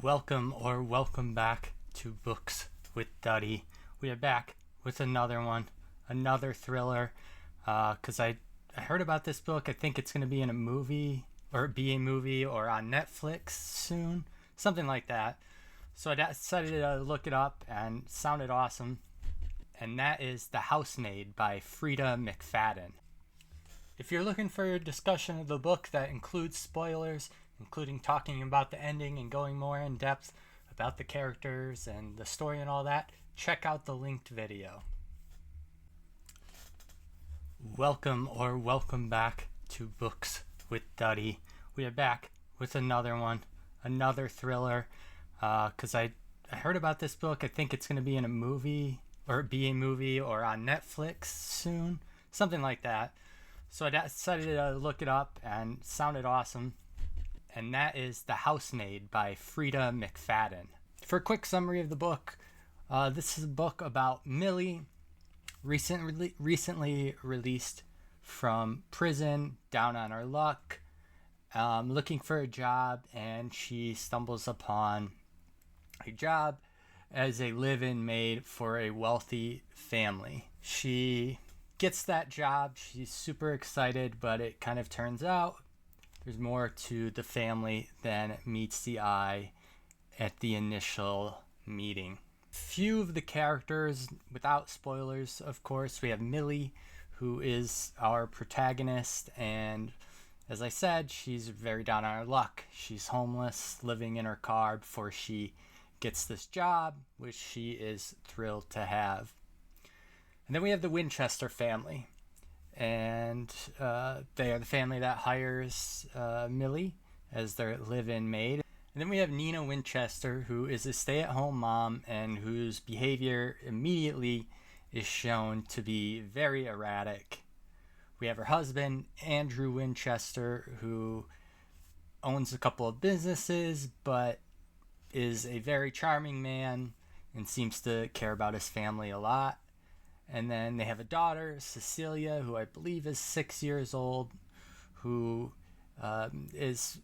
Welcome back to Books with Duddy. We are back with another one, another thriller, because I heard about this book. I think it's going to be in a movie, or be a movie, or on Netflix soon, something like that. So I decided to look it up, and it sounded awesome, and that is The Housemaid by Freida McFadden. If you're looking for a discussion of the book that includes spoilers, including talking about the ending and going more in depth about the characters and the story and all that, check out the linked video. Welcome back to Books with Duddy. We are back with another one, another thriller, because I heard about this book. I think it's going to be in a movie, or be a movie, or on Netflix soon, something like that. So I decided to look it up, and it sounded awesome. And that is The Housemaid by Freida McFadden. For a quick summary of the book, this is a book about Millie, recently released from prison, down on her luck, looking for a job, and she stumbles upon a job as a live-in maid for a wealthy family. She gets that job, she's super excited, but it kind of turns out there's more to the family than meets the eye at the initial meeting. Few of the characters, without spoilers, of course, we have Millie, who is our protagonist, and as I said, she's very down on her luck. She's homeless, living in her car before she gets this job, which she is thrilled to have. And then we have the Winchester family. And they are the family that hires Millie as their live-in maid. And then we have Nina Winchester, who is a stay-at-home mom and whose behavior immediately is shown to be very erratic. We have her husband, Andrew Winchester, who owns a couple of businesses but is a very charming man and seems to care about his family a lot. And then they have a daughter, Cecilia, who I believe is 6 years old, who comes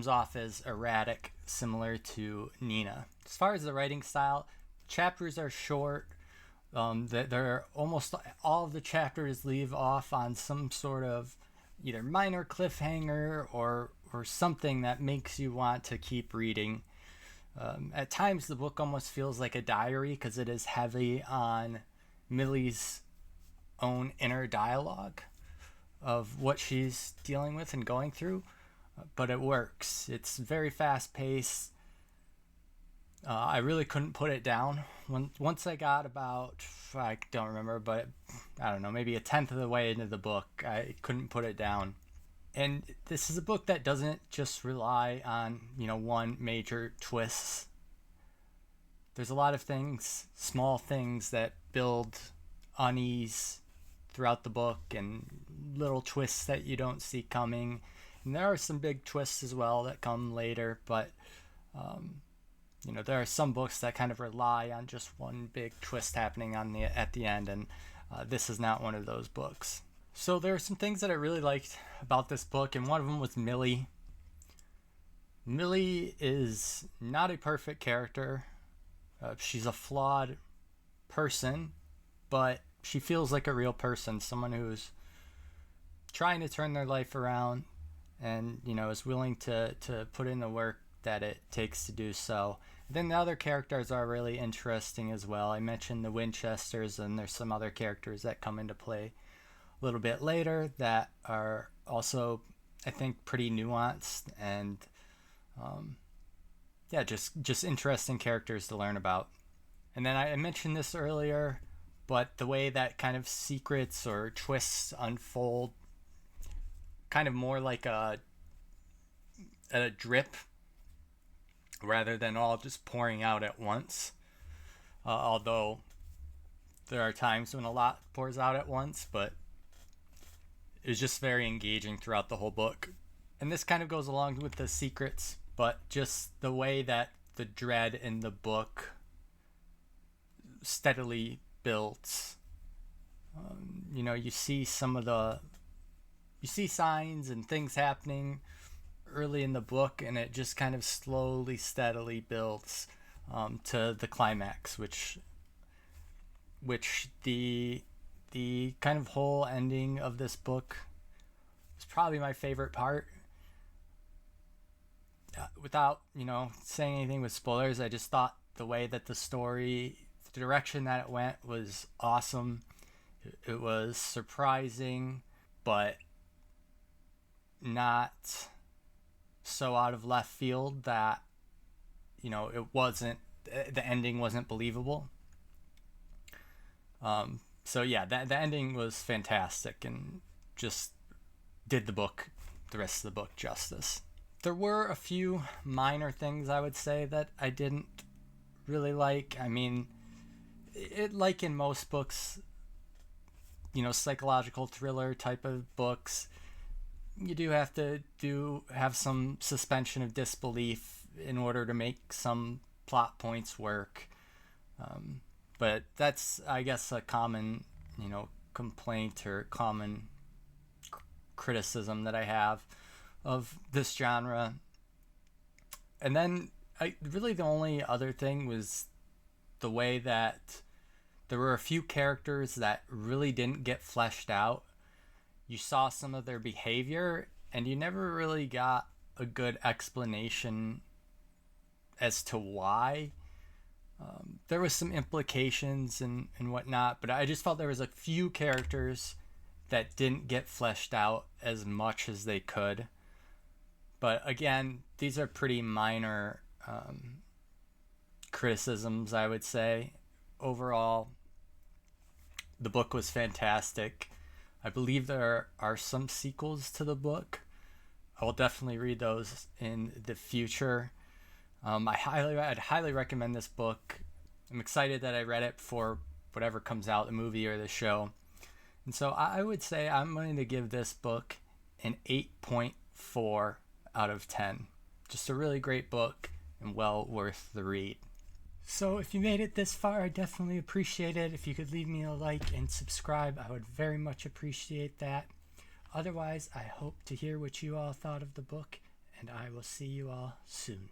off as erratic, similar to Nina. As far as the writing style, chapters are short. They're almost all of the chapters leave off on some sort of either minor cliffhanger or something that makes you want to keep reading. At times, the book almost feels like a diary because it is heavy on Millie's own inner dialogue of what she's dealing with and going through, but it works. It's very fast paced. I really couldn't put it down. Once I got about, I don't remember, but I don't know, maybe a tenth of the way into the book, I couldn't put it down. And this is a book that doesn't just rely on, one major twist. There's a lot of things, small things that build unease throughout the book and little twists that you don't see coming. And there are some big twists as well that come later, but there are some books that kind of rely on just one big twist happening at the end, and this is not one of those books. So there are some things that I really liked about this book, and one of them was Millie. Millie is not a perfect character. She's a flawed person, but she feels like a real person, someone who's trying to turn their life around and, is willing to put in the work that it takes to do so. And then the other characters are really interesting as well. I mentioned the Winchesters, and there's some other characters that come into play a little bit later that are also, I think, pretty nuanced and just interesting characters to learn about. And then I mentioned this earlier, but the way that kind of secrets or twists unfold, kind of more like a drip rather than all just pouring out at once. Although there are times when a lot pours out at once, but it's just very engaging throughout the whole book. And this kind of goes along with the secrets, but just the way that the dread in the book steadily builds. You see signs and things happening early in the book, and it just kind of slowly, steadily builds to the climax, which the kind of whole ending of this book is probably my favorite part. Without saying anything with spoilers, I just thought the way that the story, the direction that it went, was awesome. It was surprising, but not so out of left field that it wasn't, the ending wasn't believable. So yeah, the ending was fantastic and just did the rest of the book justice. There were a few minor things I would say that I didn't really like. I mean, like in most books, psychological thriller type of books, you do have to have some suspension of disbelief in order to make some plot points work. But that's, I guess, a common, complaint or common criticism that I have of this genre. And then really the only other thing was the way that there were a few characters that really didn't get fleshed out. You saw some of their behavior and you never really got a good explanation as to why. There was some implications and whatnot, but I just felt there was a few characters that didn't get fleshed out as much as they could. But again, these are pretty minor criticisms, I would say. Overall, the book was fantastic. I believe there are some sequels to the book. I will definitely read those in the future. I'd highly recommend this book. I'm excited that I read it before whatever comes out, the movie or the show. And so I would say I'm going to give this book an 8.4 out of 10. Just a really great book and well worth the read. So if you made it this far, I definitely appreciate it. If you could leave me a like and subscribe, I would very much appreciate that. Otherwise, I hope to hear what you all thought of the book, and I will see you all soon.